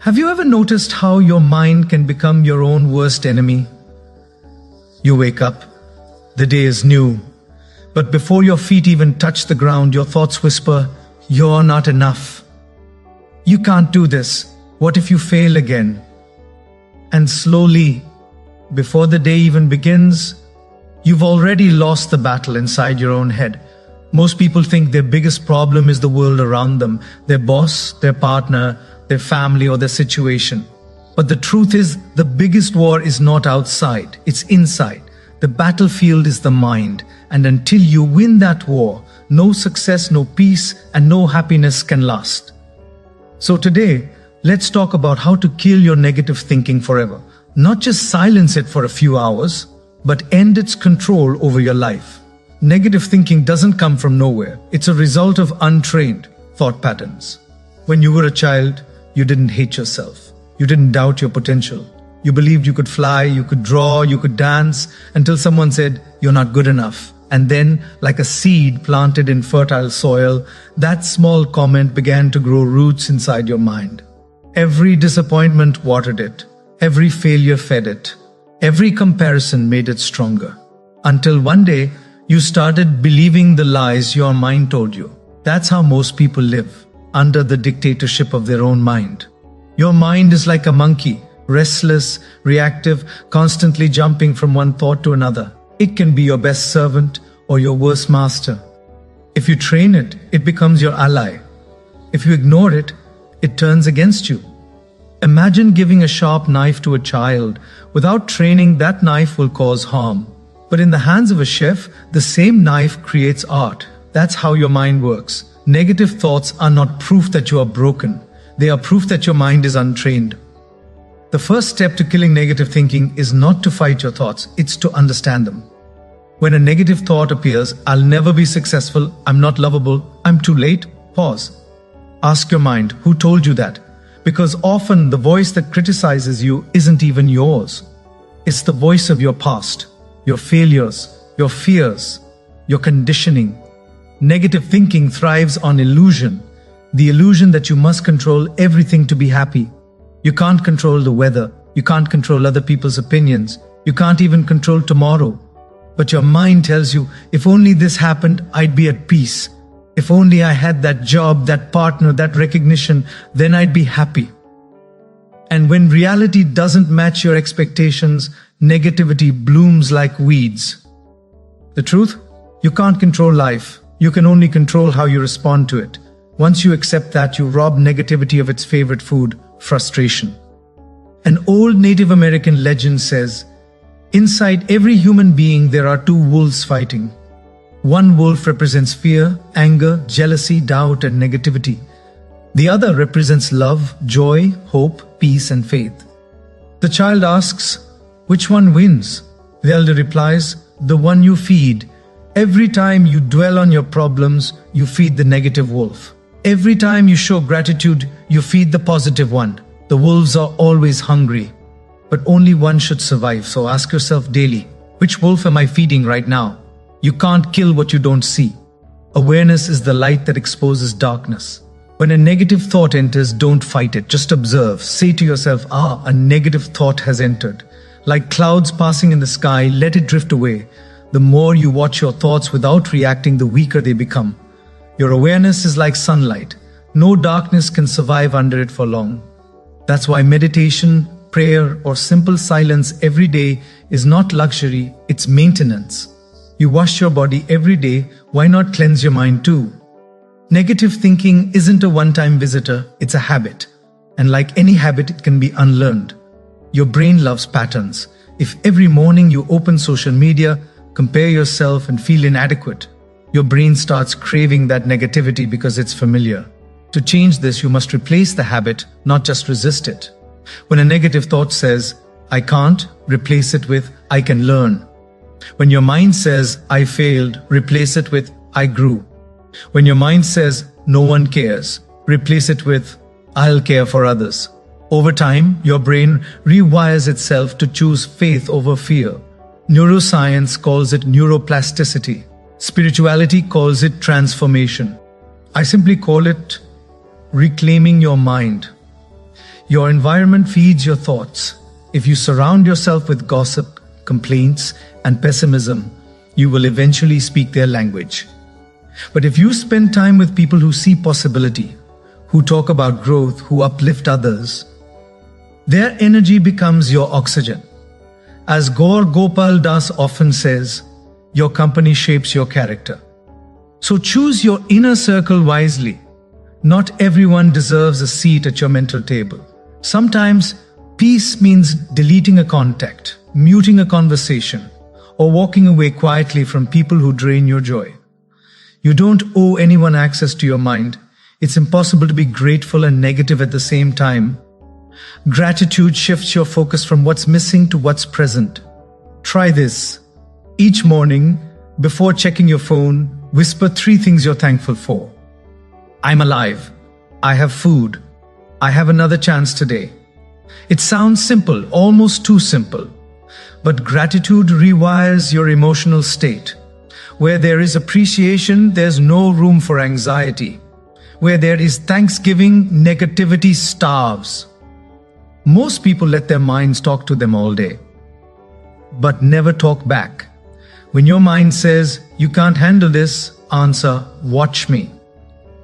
Have you ever noticed how your mind can become your own worst enemy? You wake up, the day is new, but before your feet even touch the ground, your thoughts whisper, "You're not enough. You can't do this. What if you fail again?" And slowly, before the day even begins, you've already lost the battle inside your own head. Most people think their biggest problem is the world around them, their boss, their partner, their family, or their situation. But the truth is, the biggest war is not outside, it's inside. The battlefield is the mind, and until you win that war, no success, no peace, and no happiness can last. So today, let's talk about how to kill your negative thinking forever. Not just silence it for a few hours, but end its control over your life. Negative thinking doesn't come from nowhere. It's a result of untrained thought patterns. When you were a child, you didn't hate yourself. You didn't doubt your potential. You believed you could fly, you could draw, you could dance, until someone said, "You're not good enough." And then, like a seed planted in fertile soil, that small comment began to grow roots inside your mind. Every disappointment watered it. Every failure fed it. Every comparison made it stronger. Until one day, you started believing the lies your mind told you. That's how most people live, under the dictatorship of their own mind. Your mind is like a monkey, restless, reactive, constantly jumping from one thought to another. It can be your best servant or your worst master. If you train it, it becomes your ally. If you ignore it, it turns against you. Imagine giving a sharp knife to a child. Without training, that knife will cause harm. But in the hands of a chef, the same knife creates art. That's how your mind works. Negative thoughts are not proof that you are broken. They are proof that your mind is untrained. The first step to killing negative thinking is not to fight your thoughts, it's to understand them. When a negative thought appears, "I'll never be successful, I'm not lovable, I'm too late," pause. Ask your mind, who told you that? Because often the voice that criticizes you isn't even yours. It's the voice of your past, your failures, your fears, your conditioning. Negative thinking thrives on illusion, the illusion that you must control everything to be happy. You can't control the weather, you can't control other people's opinions, you can't even control tomorrow. But your mind tells you, if only this happened, I'd be at peace. If only I had that job, that partner, that recognition, then I'd be happy. And when reality doesn't match your expectations, negativity blooms like weeds. The truth? You can't control life. You can only control how you respond to it. Once you accept that, you rob negativity of its favorite food, frustration. An old Native American legend says, inside every human being there are two wolves fighting. One wolf represents fear, anger, jealousy, doubt, and negativity. The other represents love, joy, hope, peace, and faith. The child asks, which one wins? The elder replies, the one you feed. Every time you dwell on your problems, you feed the negative wolf. Every time you show gratitude, you feed the positive one. The wolves are always hungry, but only one should survive. So ask yourself daily, which wolf am I feeding right now? You can't kill what you don't see. Awareness is the light that exposes darkness. When a negative thought enters, don't fight it, just observe. Say to yourself, a negative thought has entered. Like clouds passing in the sky, let it drift away. The more you watch your thoughts without reacting, the weaker they become. Your awareness is like sunlight. No darkness can survive under it for long. That's why meditation, prayer, or simple silence every day is not luxury, it's maintenance. You wash your body every day, why not cleanse your mind too? Negative thinking isn't a one-time visitor, it's a habit. And like any habit, it can be unlearned. Your brain loves patterns. If every morning you open social media, compare yourself and feel inadequate, your brain starts craving that negativity because it's familiar. To change this, you must replace the habit, not just resist it. When a negative thought says, I can't, replace it with, I can learn. When your mind says, I failed, replace it with, I grew. When your mind says, no one cares, replace it with, I'll care for others. Over time, your brain rewires itself to choose faith over fear. Neuroscience calls it neuroplasticity. Spirituality calls it transformation. I simply call it reclaiming your mind. Your environment feeds your thoughts. If you surround yourself with gossip, complaints, and pessimism, you will eventually speak their language. But if you spend time with people who see possibility, who talk about growth, who uplift others, their energy becomes your oxygen. As Gaur Gopal Das often says, your company shapes your character. So choose your inner circle wisely. Not everyone deserves a seat at your mental table. Sometimes peace means deleting a contact, muting a conversation, or walking away quietly from people who drain your joy. You don't owe anyone access to your mind. It's impossible to be grateful and negative at the same time. Gratitude shifts your focus from what's missing to what's present. Try this. Each morning, before checking your phone, whisper 3 things you're thankful for. I'm alive. I have food. I have another chance today. It sounds simple, almost too simple. But gratitude rewires your emotional state. Where there is appreciation, there's no room for anxiety. Where there is thanksgiving, negativity starves. Most people let their minds talk to them all day, but never talk back. When your mind says, you can't handle this, answer, watch me.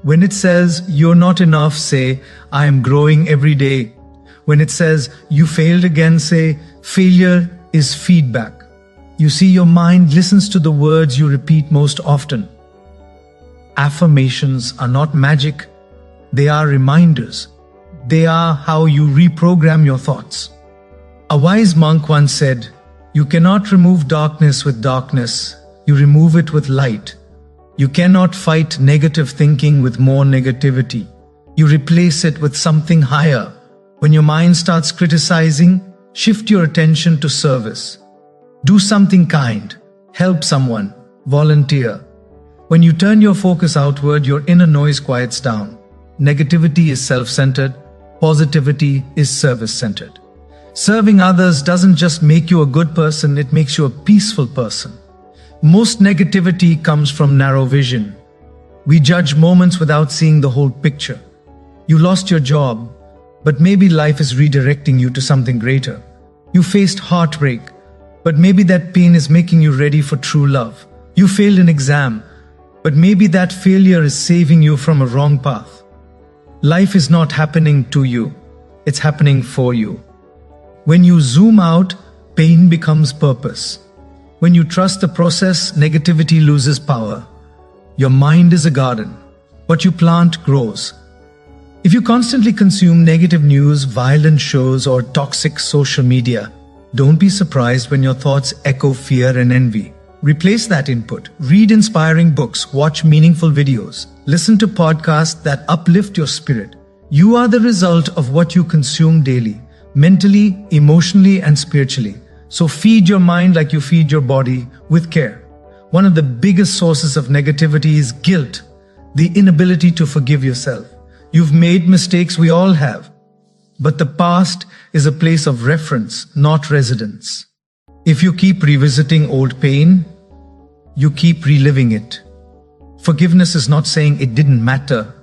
When it says, you're not enough, say, I am growing every day. When it says, you failed again, say, failure is feedback. You see, your mind listens to the words you repeat most often. Affirmations are not magic. They are reminders. They are how you reprogram your thoughts. A wise monk once said, you cannot remove darkness with darkness. You remove it with light. You cannot fight negative thinking with more negativity. You replace it with something higher. When your mind starts criticizing, shift your attention to service. Do something kind. Help someone. Volunteer. When you turn your focus outward, your inner noise quiets down. Negativity is self-centered. Positivity is service-centered. Serving others doesn't just make you a good person, it makes you a peaceful person. Most negativity comes from narrow vision. We judge moments without seeing the whole picture. You lost your job, but maybe life is redirecting you to something greater. You faced heartbreak, but maybe that pain is making you ready for true love. You failed an exam, but maybe that failure is saving you from a wrong path. Life is not happening to you, it's happening for you. When you zoom out, pain becomes purpose. When you trust the process, negativity loses power. Your mind is a garden. What you plant grows. If you constantly consume negative news, violent shows, or toxic social media, don't be surprised when your thoughts echo fear and envy. Replace that input. Read inspiring books, watch meaningful videos, listen to podcasts that uplift your spirit. You are the result of what you consume daily, mentally, emotionally, and spiritually. So feed your mind like you feed your body with care. One of the biggest sources of negativity is guilt, the inability to forgive yourself. You've made mistakes, we all have. But the past is a place of reference, not residence. If you keep revisiting old pain, you keep reliving it. Forgiveness is not saying it didn't matter.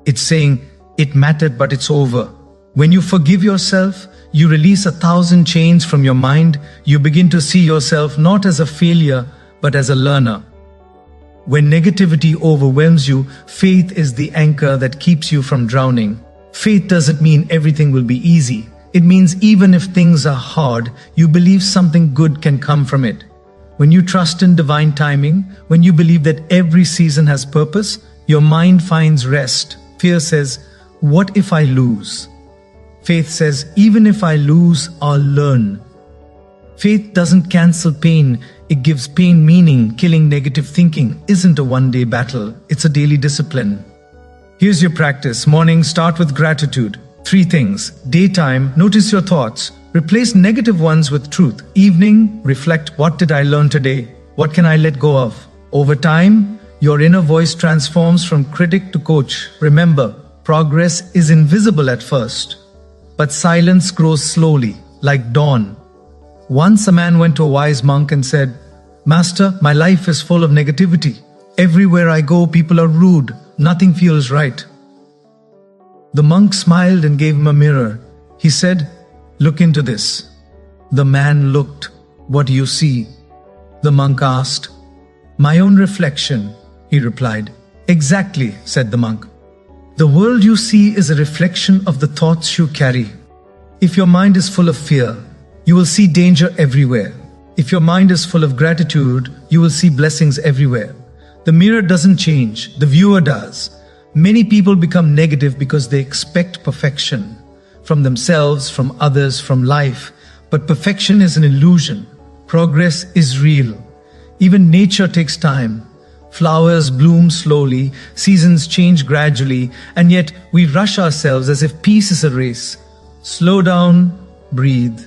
It's saying it mattered, but it's over. When you forgive yourself, you release 1,000 chains from your mind. You begin to see yourself not as a failure, but as a learner. When negativity overwhelms you, faith is the anchor that keeps you from drowning. Faith doesn't mean everything will be easy. It means even if things are hard, you believe something good can come from it. When you trust in divine timing, when you believe that every season has purpose, your mind finds rest. Fear says, what if I lose? Faith says, even if I lose, I'll learn. Faith doesn't cancel pain, it gives pain meaning. Killing negative thinking isn't a one-day battle, it's a daily discipline. Here's your practice. Morning, start with gratitude. 3 things. Daytime, notice your thoughts. Replace negative ones with truth. Evening, reflect, what did I learn today? What can I let go of? Over time, your inner voice transforms from critic to coach. Remember, progress is invisible at first, but silence grows slowly, like dawn. Once a man went to a wise monk and said, Master, my life is full of negativity. Everywhere I go, people are rude. Nothing feels right. The monk smiled and gave him a mirror. He said, "Look into this." The man looked. "What do you see?" The monk asked. "My own reflection," he replied. "Exactly," said the monk. "The world you see is a reflection of the thoughts you carry. If your mind is full of fear, you will see danger everywhere. If your mind is full of gratitude, you will see blessings everywhere. The mirror doesn't change, the viewer does. Many people become negative because they expect perfection from themselves, from others, from life. But perfection is an illusion. Progress is real. Even nature takes time. Flowers bloom slowly, seasons change gradually, and yet we rush ourselves as if peace is a race. Slow down, breathe.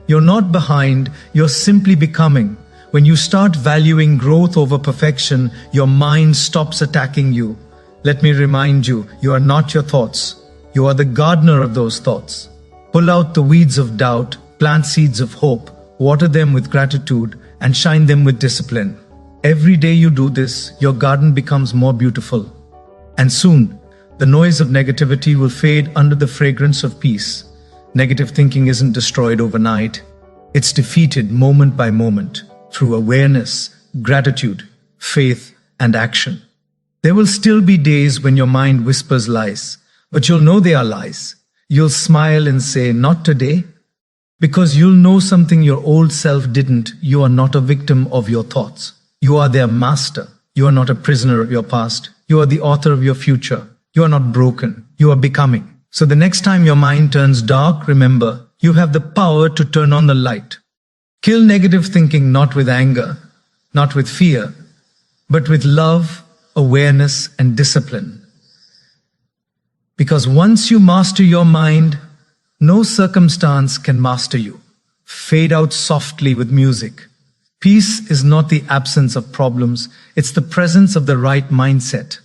You're not behind, you're simply becoming. When you start valuing growth over perfection, your mind stops attacking you. Let me remind you, you are not your thoughts. You are the gardener of those thoughts. Pull out the weeds of doubt, plant seeds of hope, water them with gratitude, and shine them with discipline. Every day you do this, your garden becomes more beautiful. And soon, the noise of negativity will fade under the fragrance of peace. Negative thinking isn't destroyed overnight. It's defeated moment by moment through awareness, gratitude, faith, and action. There will still be days when your mind whispers lies, but you'll know they are lies. You'll smile and say, "Not today," because you'll know something your old self didn't. You are not a victim of your thoughts. You are their master. You are not a prisoner of your past. You are the author of your future. You are not broken. You are becoming. So the next time your mind turns dark, remember, you have the power to turn on the light. Kill negative thinking not with anger, not with fear, but with love, awareness, and discipline. Because once you master your mind, no circumstance can master you. Fade out softly with music. Peace is not the absence of problems, it's the presence of the right mindset.